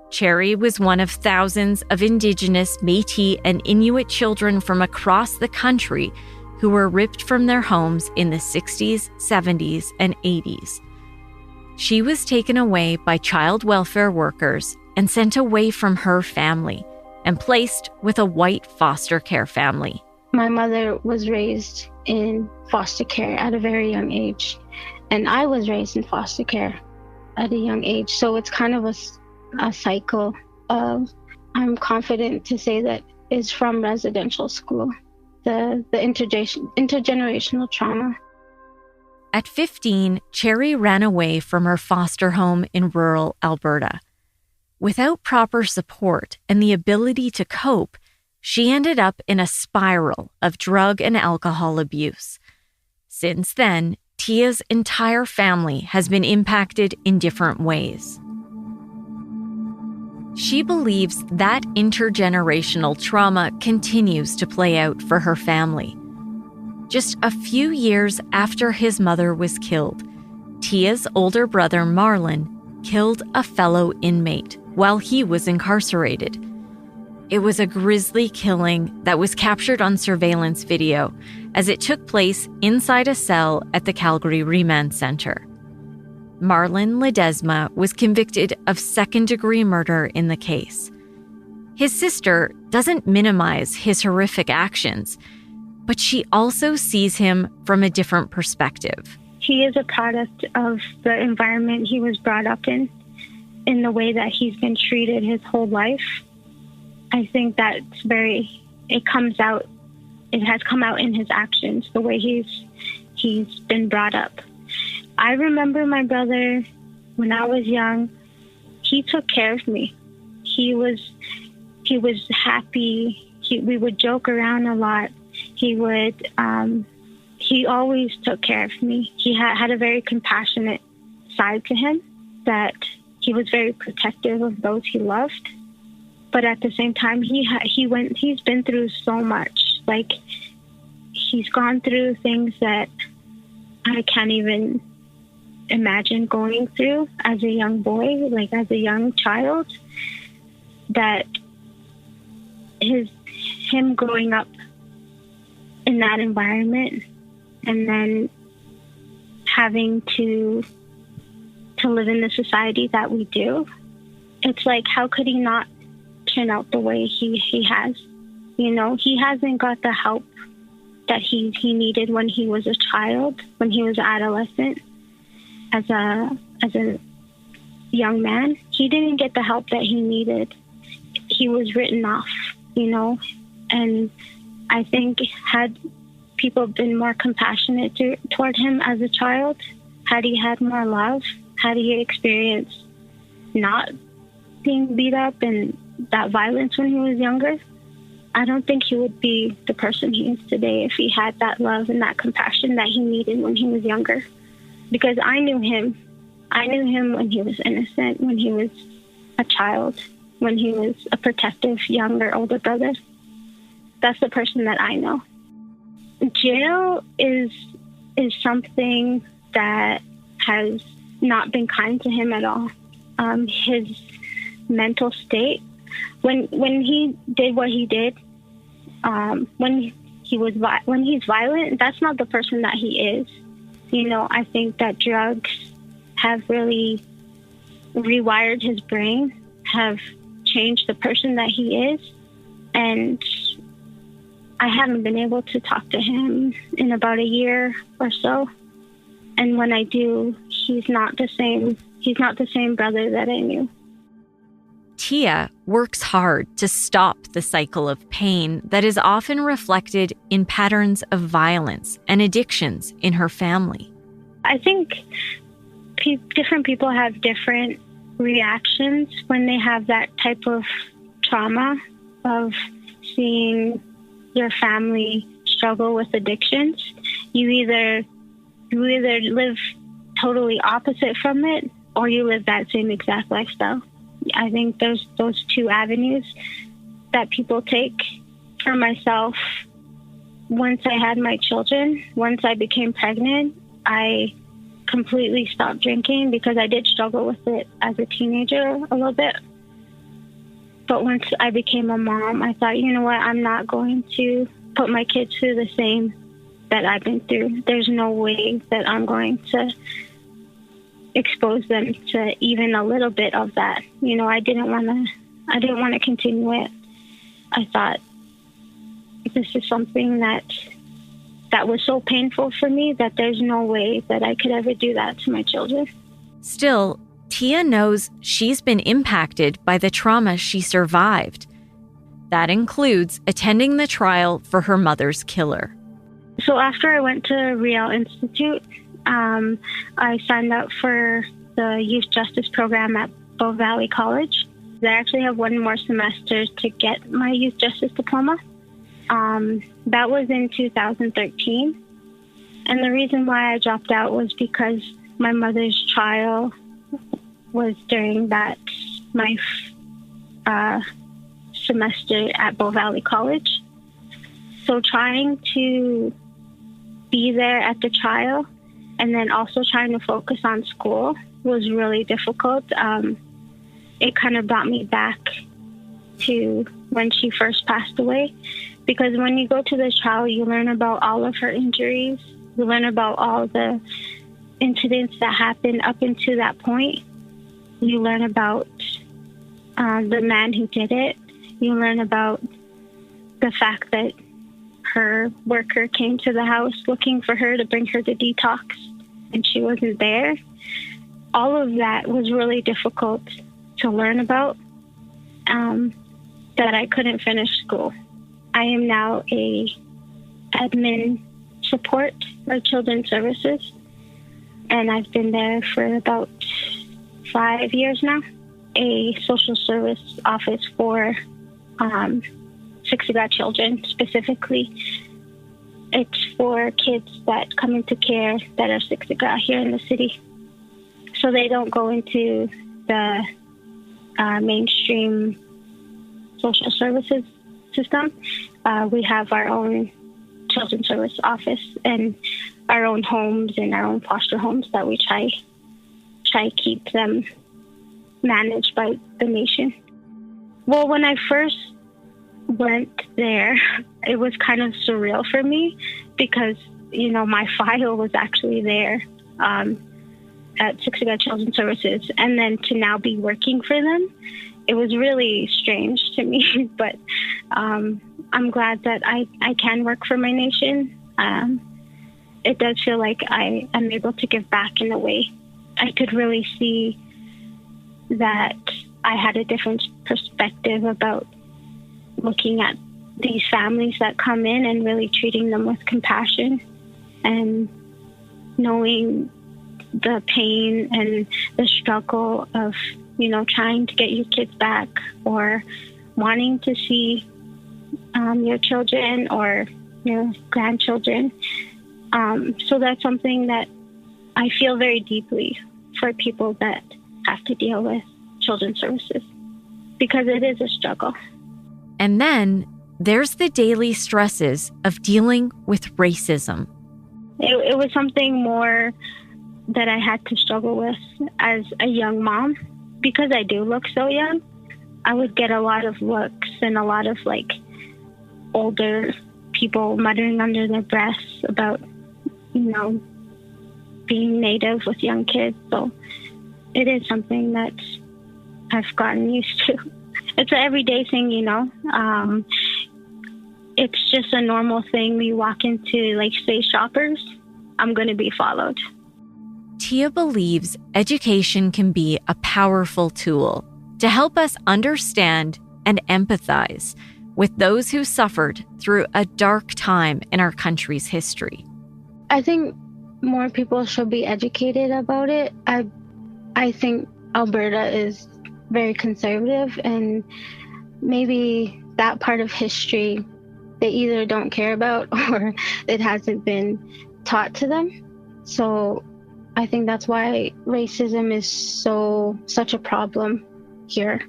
Cherry was one of thousands of Indigenous, Métis, and Inuit children from across the country who were ripped from their homes in the 60s, 70s, and 80s. She was taken away by child welfare workers and sent away from her family and placed with a white foster care family. My mother was raised in foster care at a very young age, and I was raised in foster care at a young age. So it's kind of a cycle of, I'm confident to say that is from residential school, the intergenerational trauma. At 15, Cherry ran away from her foster home in rural Alberta. Without proper support and the ability to cope, she ended up in a spiral of drug and alcohol abuse. Since then, Tia's entire family has been impacted in different ways. She believes that intergenerational trauma continues to play out for her family. Just a few years after his mother was killed, Tia's older brother Marlon killed a fellow inmate while he was incarcerated. It was a grisly killing that was captured on surveillance video as it took place inside a cell at the Calgary Remand Centre. Marlon Ledesma was convicted of second-degree murder in the case. His sister doesn't minimize his horrific actions, but she also sees him from a different perspective. He is a product of the environment he was brought up in the way that he's been treated his whole life. I think that's it has come out in his actions, the way he's been brought up. I remember my brother, when I was young, he took care of me. He was happy. We would joke around a lot. He always took care of me. He had a very compassionate side to him, that he was very protective of those he loved. But at the same time, he's been through so much. Like, he's gone through things that I can't even imagine going through as a young boy, like as a young child, that him growing up in that environment and then having to live in the society that we do, it's like, how could he not turn out the way he has? You know, he hasn't got the help that he needed when he was a child, when he was an adolescent. As a young man, he didn't get the help that he needed. He was written off, you know, and I think had people been more compassionate toward him as a child, had he had more love, had he experienced not being beat up and that violence when he was younger, I don't think he would be the person he is today if he had that love and that compassion that he needed when he was younger. Because I knew him. I knew him when he was innocent, when he was a child, when he was a protective younger, older brother. That's the person that I know. Jail is something that has not been kind to him at all. His mental state, when he did what he did, when he's violent, that's not the person that he is. You know, I think that drugs have really rewired his brain, have changed the person that he is. And I haven't been able to talk to him in about a year or so. And when I do, he's not the same brother that I knew. Tia works hard to stop the cycle of pain that is often reflected in patterns of violence and addictions in her family. I think different people have different reactions when they have that type of trauma of seeing your family struggle with addictions. You either live totally opposite from it, or you live that same exact lifestyle. I think there's those two avenues that people take. For myself, once I had my children, once I became pregnant, I completely stopped drinking because I did struggle with it as a teenager a little bit. But once I became a mom, I thought, you know what, I'm not going to put my kids through the same that I've been through. There's no way that I'm going to expose them to even a little bit of that. You know, I didn't want to continue it. I thought this is something that was so painful for me that there's no way that I could ever do that to my children. Still, Tia knows she's been impacted by the trauma she survived. That includes attending the trial for her mother's killer. So after I went to Riel Institute, I signed up for the Youth Justice Program at Bow Valley College. I actually have one more semester to get my Youth Justice Diploma. That was in 2013. And the reason why I dropped out was because my mother's trial was during my semester at Bow Valley College. So trying to be there at the trial and then also trying to focus on school was really difficult. It kind of brought me back to when she first passed away, because when you go to the trial, you learn about all of her injuries. You learn about all the incidents that happened up until that point. You learn about the man who did it. You learn about the fact that her worker came to the house looking for her to bring her to detox, and she wasn't there. All of that was really difficult to learn about, that I couldn't finish school. I am now a admin support for children's services, and I've been there for about 5 years now. A social service office for Siksika children specifically. It's for kids that come into care that are Siksika here in the city. So they don't go into the mainstream social services system. We have our own children's service office and our own homes and our own foster homes that we try to keep them managed by the nation. Well, when I first went there, it was kind of surreal for me because, you know, my file was actually there at Siksika Children's Services, and then to now be working for them, it was really strange to me. But I'm glad that I can work for my nation. It does feel like I am able to give back in a way. I could really see that I had a different perspective about looking at these families that come in and really treating them with compassion and knowing the pain and the struggle of, you know, trying to get your kids back or wanting to see your children or your grandchildren. So that's something that I feel very deeply for people that have to deal with children's services, because it is a struggle. And then there's the daily stresses of dealing with racism. It was something more that I had to struggle with as a young mom. Because I do look so young, I would get a lot of looks and a lot of like older people muttering under their breaths about, you know, being Native with young kids. So it is something that I've gotten used to. It's an everyday thing, you know. It's just a normal thing. We walk into, like, say, Shoppers, I'm going to be followed. Tia believes education can be a powerful tool, to help us understand and empathize with those who suffered through a dark time in our country's history. I think more people should be educated about it. I think Alberta is very conservative, and maybe that part of history they either don't care about or it hasn't been taught to them. So I think that's why racism is such a problem here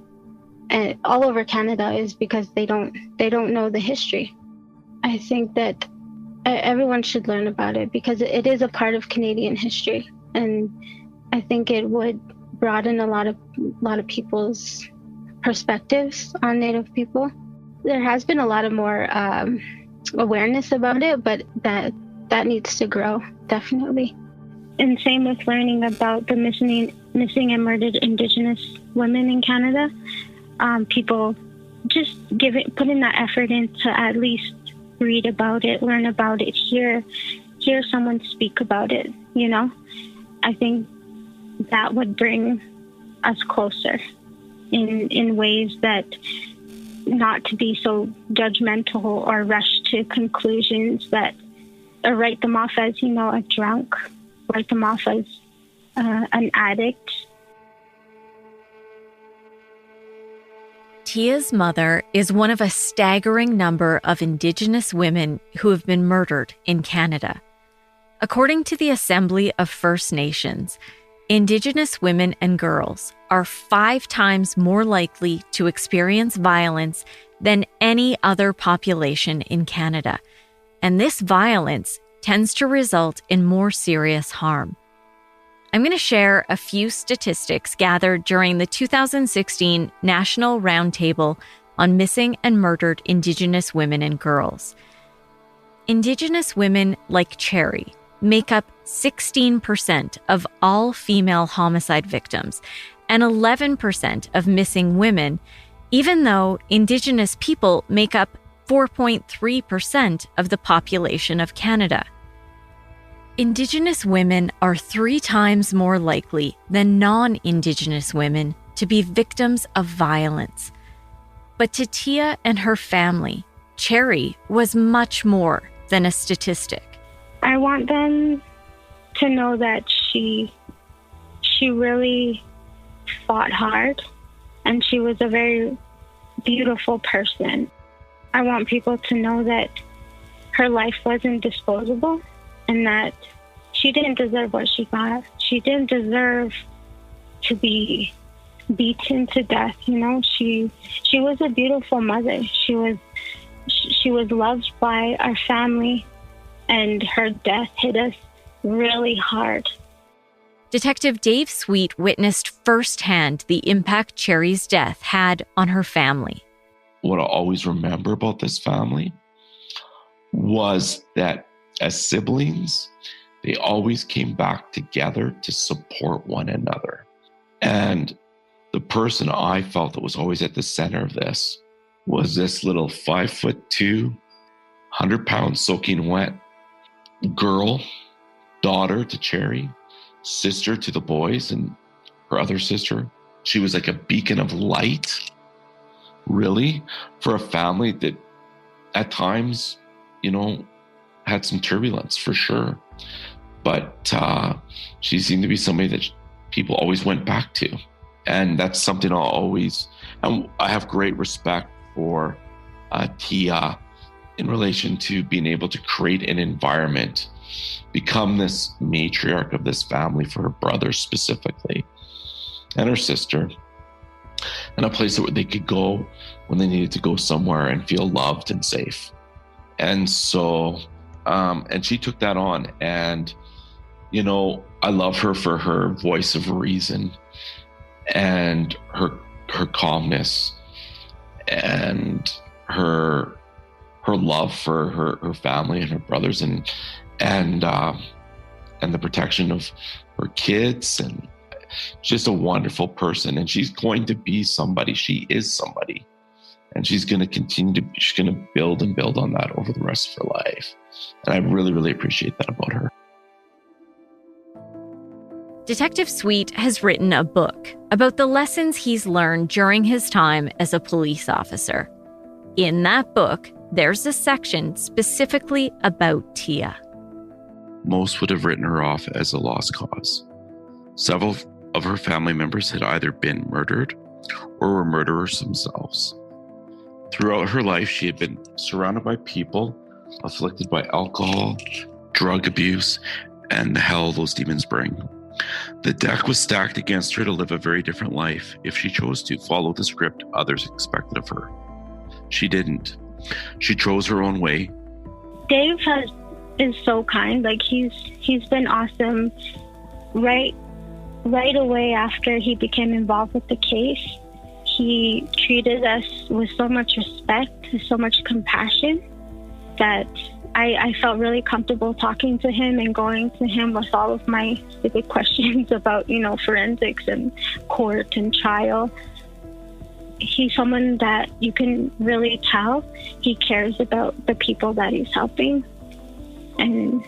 and all over Canada, is because they don't know the history. I think that everyone should learn about it because it is a part of Canadian history, and I think it would broaden a lot of people's perspectives on Native people. There has been a lot of more awareness about it, but that needs to grow, definitely. And same with learning about the missing and murdered Indigenous women in Canada. People just putting that effort in to at least read about it, learn about it, hear someone speak about it, you know? I think that would bring us closer in ways that not to be so judgmental or rush to conclusions that write them off as, a drunk, write them off as an addict. Tia's mother is one of a staggering number of Indigenous women who have been murdered in Canada. According to the Assembly of First Nations, Indigenous women and girls are 5 times more likely to experience violence than any other population in Canada, and this violence tends to result in more serious harm. I'm going to share a few statistics gathered during the 2016 National Roundtable on Missing and Murdered Indigenous Women and Girls. Indigenous women like Cherry make up 16% of all female homicide victims and 11% of missing women, even though Indigenous people make up 4.3% of the population of Canada. Indigenous women are 3 times more likely than non-Indigenous women to be victims of violence. But to Tia and her family, Cherry was much more than a statistic. I want them to know that she really fought hard, and she was a very beautiful person. I want people to know that her life wasn't disposable and that she didn't deserve what she got. She didn't deserve to be beaten to death, She was a beautiful mother. She was loved by our family, and her death hit us really hard. Detective Dave Sweet witnessed firsthand the impact Cherry's death had on her family. What I always remember about this family was that as siblings, they always came back together to support one another. And the person I felt that was always at the center of this was this little 5'2", 100-pound soaking wet girl, daughter to Cherry, sister to the boys and her other sister. She was like a beacon of light, really, for a family that at times, had some turbulence for sure. But she seemed to be somebody that people always went back to. And that's something I have great respect for Tia in relation to being able to create an environment, become this matriarch of this family for her brother specifically, and her sister, and a place where they could go when they needed to go somewhere and feel loved and safe. And so, and she took that on. And, I love her for her voice of reason and her calmness and her love for her family and her brothers and the protection of her kids, and just a wonderful person. And she's going to be somebody. She is somebody, and she's going to she's going to build and build on that over the rest of her life. And I really, really appreciate that about her. Detective Sweet has written a book about the lessons he's learned during his time as a police officer. In that book, there's a section specifically about Tia. Most would have written her off as a lost cause. Several of her family members had either been murdered or were murderers themselves. Throughout her life, she had been surrounded by people afflicted by alcohol, drug abuse, and the hell those demons bring. The deck was stacked against her to live a very different life if she chose to follow the script others expected of her. She didn't. She chose her own way. Dave is so kind. Like he's been awesome. Right away after he became involved with the case, he treated us with so much respect, so much compassion, that I felt really comfortable talking to him and going to him with all of my stupid questions about, forensics and court and trial. He's someone that you can really tell he cares about the people that he's helping. And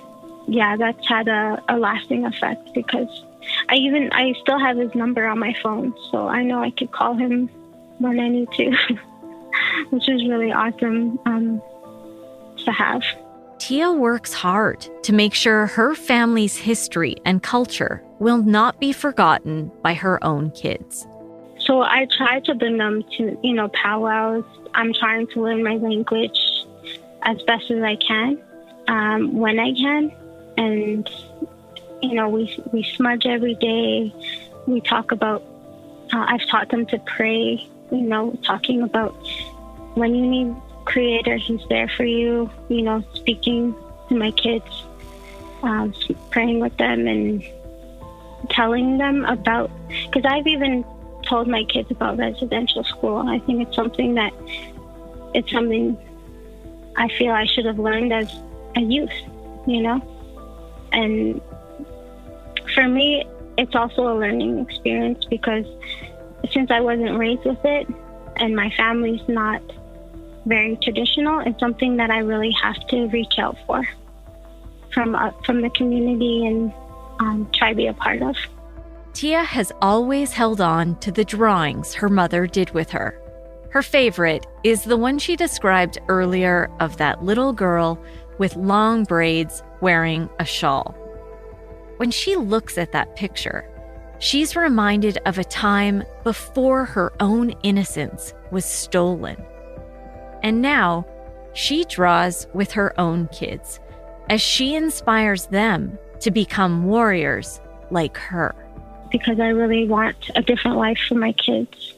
yeah, that's had a lasting effect, because I still have his number on my phone, so I know I could call him when I need to, which is really awesome to have. Tia works hard to make sure her family's history and culture will not be forgotten by her own kids. So I try to bring them to, powwows. I'm trying to learn my language as best as I can, when I can. And, we smudge every day. We talk about, I've taught them to pray, talking about when you need Creator, He's there for you, speaking to my kids, praying with them and telling them about, because I've even told my kids about residential school. I think it's something I feel I should have learned as a youth, and for me, it's also a learning experience, because since I wasn't raised with it and my family's not very traditional, it's something that I really have to reach out for from the community and try to be a part of. Tia has always held on to the drawings her mother did with her. Her favorite is the one she described earlier of that little girl with long braids wearing a shawl. When she looks at that picture, she's reminded of a time before her own innocence was stolen. And now, she draws with her own kids as she inspires them to become warriors like her. Because I really want a different life for my kids.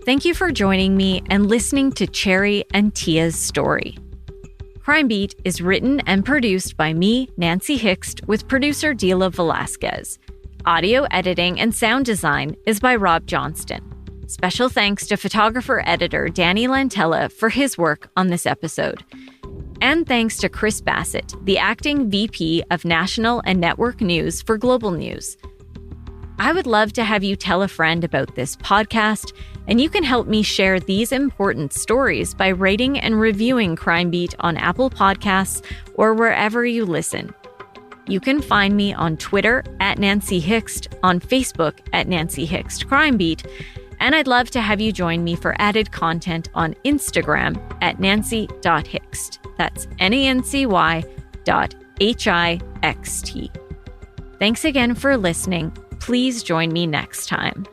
Thank you for joining me and listening to Cherry and Tia's story. Crime Beat is written and produced by me, Nancy Hixt, with producer Dila Velasquez. Audio editing and sound design is by Rob Johnston. Special thanks to photographer-editor Danny Lantella for his work on this episode. And thanks to Chris Bassett, the acting VP of National and Network News for Global News. I would love to have you tell a friend about this podcast, and you can help me share these important stories by rating and reviewing Crime Beat on Apple Podcasts or wherever you listen. You can find me on Twitter at Nancy Hixt, on Facebook at Nancy Hixt Crime Beat, and I'd love to have you join me for added content on Instagram at nancy.hixt. That's nancy.hixt. Thanks again for listening. Please join me next time.